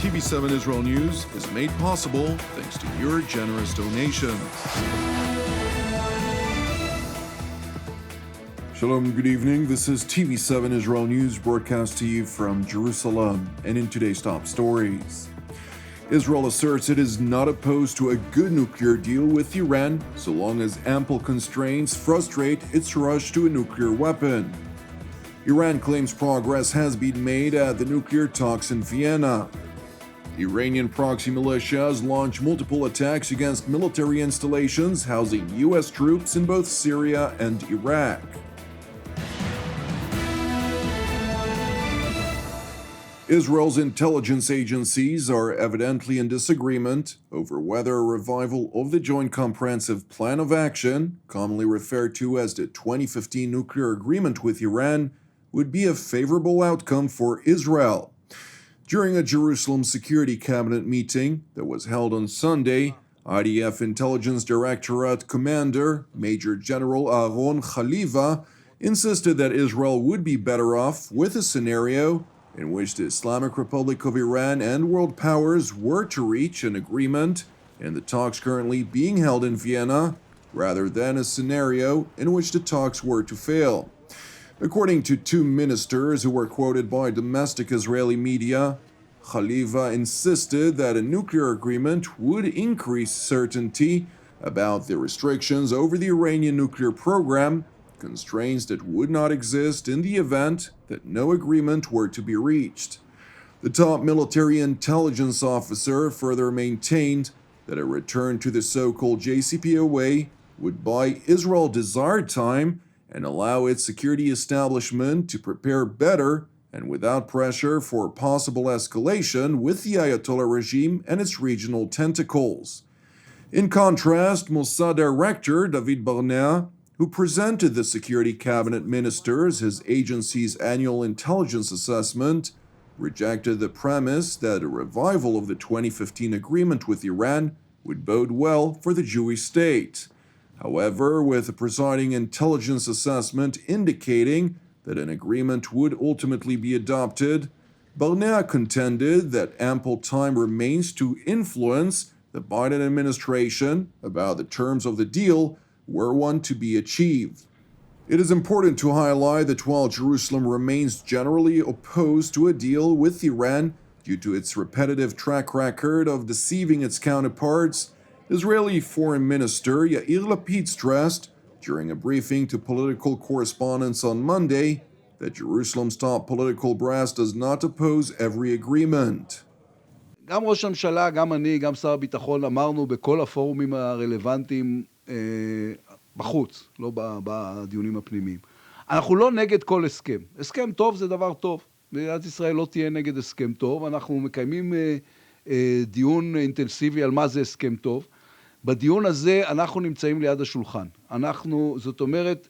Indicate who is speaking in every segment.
Speaker 1: TV7 Israel News is made possible thanks to your generous donations. Shalom, good evening. This is TV7 Israel News broadcast to you from Jerusalem, and in today's top stories. Israel asserts it is not opposed to a good nuclear deal with Iran so long as ample constraints frustrate its rush to a nuclear weapon. Iran claims progress has been made at the nuclear talks in Vienna. Iranian-proxy militias launch multiple attacks against military installations housing U.S. troops in both Syria and Iraq. Israel's intelligence agencies are evidently in disagreement over whether a revival of the Joint Comprehensive Plan of Action, commonly referred to as the 2015 nuclear agreement with Iran, would be a favorable outcome for Israel. During a Jerusalem Security Cabinet meeting that was held on Sunday, IDF Intelligence Directorate Commander Major General Aaron Khaliva insisted that Israel would be better off with a scenario in which the Islamic Republic of Iran and world powers were to reach an agreement in the talks currently being held in Vienna, rather than a scenario in which the talks were to fail. According to two ministers who were quoted by domestic Israeli media, Khaliva insisted that a nuclear agreement would increase certainty about the restrictions over the Iranian nuclear program, constraints that would not exist in the event that no agreement were to be reached. The top military intelligence officer further maintained that a return to the so-called JCPOA would buy Israel desired time and allow its security establishment to prepare better and without pressure for possible escalation with the Ayatollah regime and its regional tentacles. In contrast, Mossad Director David Barnea, who presented the Security Cabinet ministers his agency's annual intelligence assessment, rejected the premise that a revival of the 2015 agreement with Iran would bode well for the Jewish state. However, with the presiding intelligence assessment indicating that an agreement would ultimately be adopted, Barnea contended that ample time remains to influence the Biden administration about the terms of the deal were one to be achieved. It is important to highlight that while Jerusalem remains generally opposed to a deal with Iran due to its repetitive track record of deceiving its counterparts, Israeli Foreign Minister Yair Lapid stressed during a briefing to political correspondents on Monday that Jerusalem's top political brass does not oppose every agreement.
Speaker 2: גם ראש הממשלה, גם אני, גם שר הביטחון אמרנו בכל הפורומים הרלוונטיים בחוץ, לא בדיונים הפנימיים. אנחנו לא נגד כל הסכם. הסכם טוב זה דבר טוב. מדינת ישראל לא תהיה נגד הסכם טוב. אנחנו מקיימים דיון אינטנסיבי על מה זה הסכם טוב. בדיון הזה אנחנו נמצאים ליד השולחן. זאת אומרת,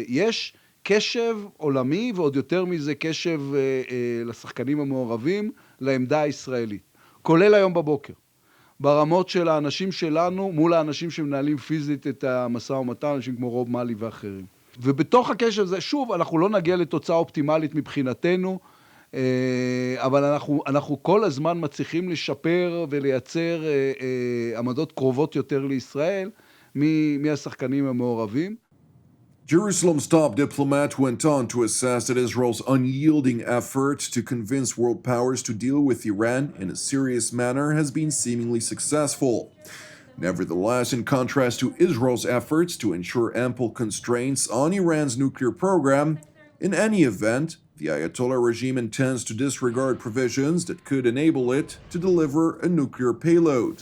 Speaker 2: יש קשב עולמי, ועוד יותר מזה קשב לשחקנים המעורבים, לעמדה הישראלית. כולל היום בבוקר. ברמות של האנשים שלנו, מול האנשים שמנהלים פיזית את המשא ומתן, אנשים כמו רוב מאלי ואחרים. ובתוך הקשב הזה, שוב, אנחנו לא נגיע לתוצאה אופטימלית מבחינתנו, אבל אנחנו כל הזמן מצליחים לשפר ולייצר עמדות קרובות יותר לישראל מהשחקנים המעורבים.
Speaker 1: Jerusalem's top diplomat went on to assess that Israel's unyielding effort to convince world powers to deal with Iran in a serious manner has been seemingly successful. Nevertheless, in contrast to Israel's efforts to ensure ample constraints on Iran's nuclear program, in any event, the Ayatollah regime intends to disregard provisions that could enable it to deliver a nuclear payload.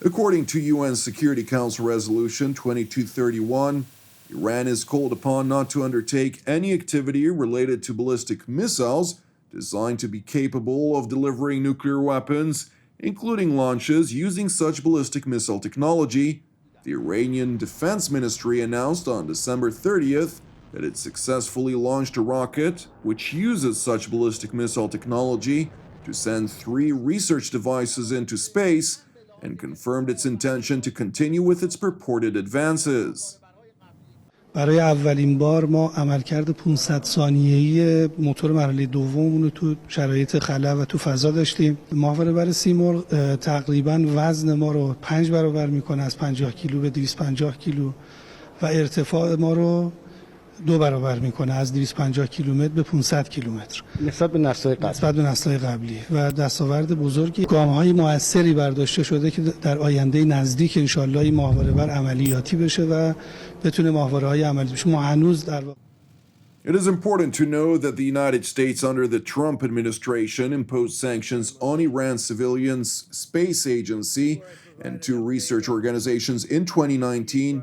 Speaker 1: According to UN Security Council Resolution 2231, Iran is called upon not to undertake any activity related to ballistic missiles designed to be capable of delivering nuclear weapons, including launches using such ballistic missile technology. The Iranian Defense Ministry announced on December 30th that it successfully launched a rocket which uses such ballistic missile technology to send 3 research devices into space and confirmed its intention to continue with its purported advances.
Speaker 3: برای اولین بار ما عملکرد 500 ثانیه‌ای موتور مرحله دوم رو تو شرایط خلا و تو فضا داشتیم. ماهواره بر سیمرغ تقریباً وزن ما رو 5 برابر میکنه، از 50 کیلو به 250 کیلو، و ارتفاع ما رو 2 برابر میکنه، از 250 کیلومتر به 500 کیلومتر نسبت به نسل‌های قبلی. و دستاورد بزرگی، گام‌های موثری برداشته شده که در آینده نزدیک انشالله این ماهواره بر عملیاتی بشه و بتونه ماهواره‌های عملی بشه. ما هنوز در
Speaker 1: It is important to know that the United States under the Trump administration imposed sanctions on Iran's civilians, space agency, and 2 research organizations in 2019,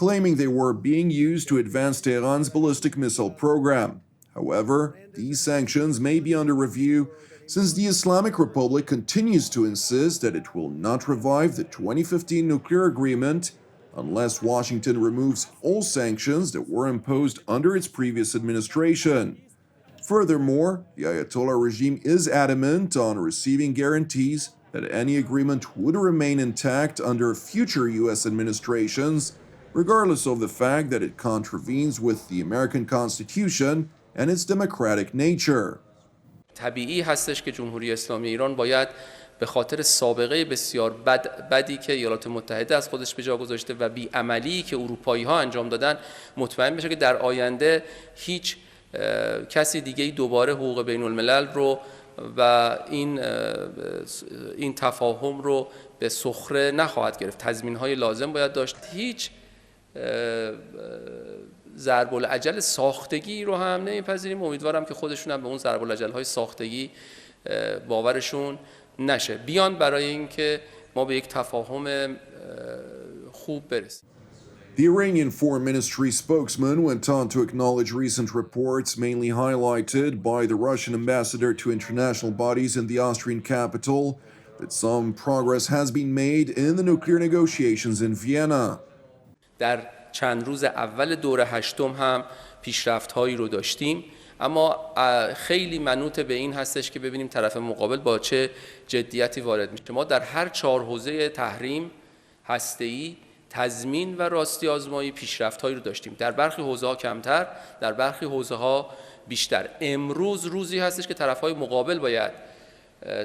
Speaker 1: claiming they were being used to advance Tehran's ballistic missile program. However, these sanctions may be under review since the Islamic Republic continues to insist that it will not revive the 2015 nuclear agreement unless Washington removes all sanctions that were imposed under its previous administration. Furthermore, the Ayatollah regime is adamant on receiving guarantees that any agreement would remain intact under future U.S. administrations, regardless of the fact that it contravenes with the American Constitution and its democratic nature.
Speaker 4: طبیعی هستش که جمهوری اسلامی ایران باید به خاطر سابقه بسیار بدی که ایالات متحده از خودش به جا گذاشته و بی‌عملی که اروپایی‌ها انجام دادن مطمئن بشه که در آینده هیچ کسی دیگه‌ای دوباره حقوق بین الملل رو و این تفاهم رو به سخره نخواهد گرفت. تضمین‌های لازم باید داشت. هیچ ضرب العجل ساختگی رو هم نمیپذیریم. امیدوارم که خودشون هم به اون ضرب العجل‌های ساختگی باورشون نشه، بیان برای اینکه ما به یک تفاهم خوب برسیم.
Speaker 1: The Iranian Foreign Ministry spokesman went on to acknowledge recent reports mainly highlighted by the Russian ambassador to international bodies in the Austrian capital that some progress has been made in the nuclear negotiations in Vienna.
Speaker 4: در چند روز اول دور هشتم هم پیشرفت‌هایی رو داشتیم، اما خیلی منوط به این هستش که ببینیم طرف مقابل با چه جدیتی وارد میشه. ما در هر 4 حوزه تحریم، هسته‌ای، تضمین و راستی آزمایی پیشرفت‌هایی رو داشتیم. در برخی حوزه‌ها کمتر، در برخی حوزه‌ها بیشتر. امروز روزی هستش که طرف‌های مقابل باید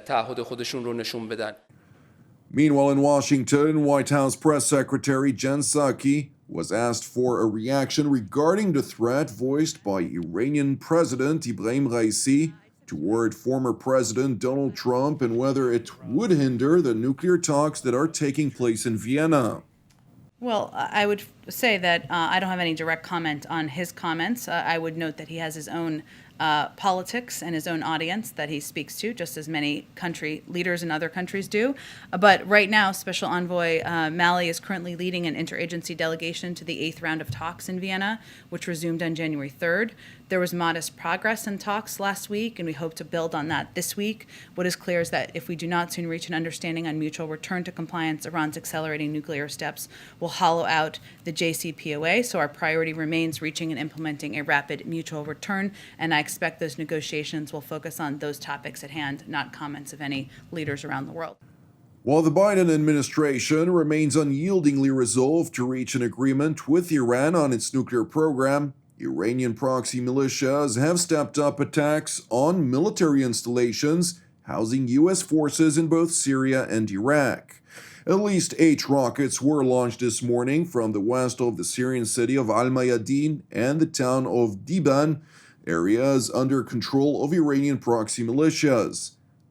Speaker 4: تعهد خودشون رو نشون بدن.
Speaker 1: Meanwhile, in Washington, White House Press Secretary Jen Psaki was asked for a reaction regarding the threat voiced by Iranian President Ibrahim Raisi toward former President Donald Trump and whether it would hinder the nuclear talks that are taking place in Vienna.
Speaker 5: Well, I would say that I don't have any direct comment on his comments. I would note that he has his own politics and his own audience that he speaks to, just as many country leaders in other countries do. But right now, Special Envoy Malley is currently leading an interagency delegation to the 8th round of talks in Vienna, which resumed on January 3rd. There was modest progress in talks last week, and we hope to build on that this week. What is clear is that if we do not soon reach an understanding on mutual return to compliance, Iran's accelerating nuclear steps will hollow out the JCPOA. So our priority remains reaching and implementing a rapid mutual return, and I expect those negotiations will focus on those topics at hand, not comments of any leaders around the world.
Speaker 1: While the Biden administration remains unyieldingly resolved to reach an agreement with Iran on its nuclear program, Iranian-proxy militias have stepped up attacks on military installations housing U.S. forces in both Syria and Iraq. At least 8 rockets were launched this morning from the west of the Syrian city of Al-Mayadin and the town of Diban, areas under control of Iranian proxy militias.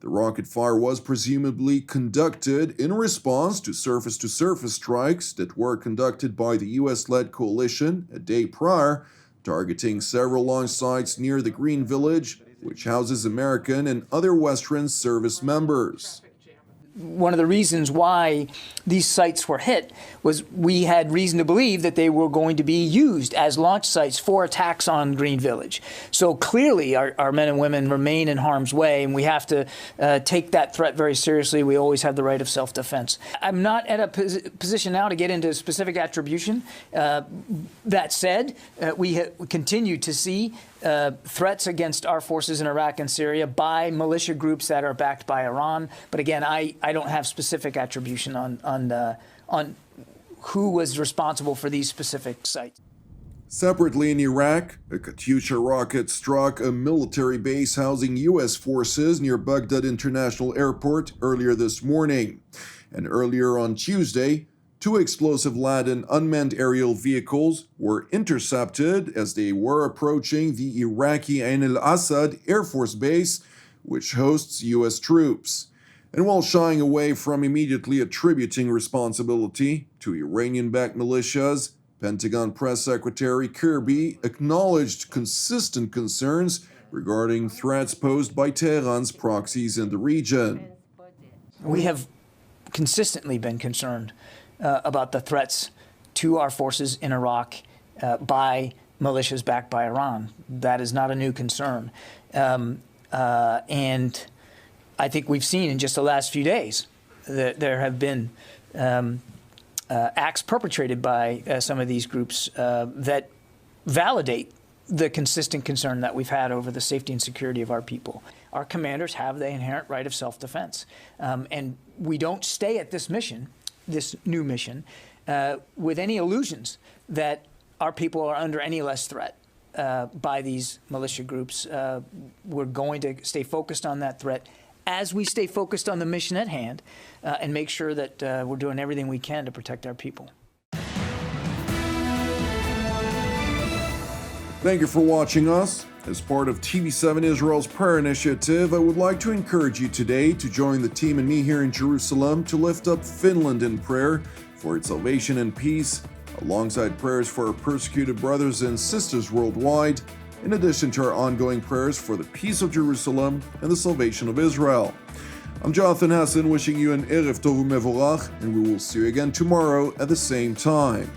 Speaker 1: The rocket fire was presumably conducted in response to surface-to-surface strikes that were conducted by the U.S.-led coalition a day prior, targeting several launch sites near the Green Village, which houses American and other Western service members.
Speaker 6: One of the reasons why these sites were hit was we had reason to believe that they were going to be used as launch sites for attacks on Green Village. So clearly our men and women remain in harm's way, and we have to take that threat very seriously. We always have the right of self-defense. I'm not at a position now to get into specific attribution. That said, we continue to see threats against our forces in Iraq and Syria by militia groups that are backed by Iran. But again, I don't have specific attribution on who was responsible for these specific sites.
Speaker 1: Separately in Iraq, a Katyusha rocket struck a military base housing U.S. forces near Baghdad International Airport earlier this morning. And earlier on Tuesday, 2 explosive-laden unmanned aerial vehicles were intercepted as they were approaching the Iraqi Ain al-Assad Air Force Base, which hosts U.S. troops. And while shying away from immediately attributing responsibility to Iranian-backed militias, Pentagon Press Secretary Kirby acknowledged consistent concerns regarding threats posed by Tehran's proxies in the region.
Speaker 6: We have consistently been concerned about the threats to our forces in Iraq by militias backed by Iran. That is not a new concern. And I think we've seen in just the last few days that there have been acts perpetrated by some of these groups that validate the consistent concern that we've had over the safety and security of our people. Our commanders have the inherent right of self-defense. And we don't stay at this mission, this new mission, with any illusions that our people are under any less threat by these militia groups. We're going to stay focused on that threat as we stay focused on the mission at hand and make sure that we're doing everything we can to protect our people.
Speaker 1: Thank you for watching us. As part of TV7 Israel's prayer initiative, I would like to encourage you today to join the team and me here in Jerusalem to lift up Finland in prayer for its salvation and peace, alongside prayers for our persecuted brothers and sisters worldwide, in addition to our ongoing prayers for the peace of Jerusalem and the salvation of Israel. I'm Jonathan Hassan, wishing you an Erev Tov U'Mevorach, and we will see you again tomorrow at the same time.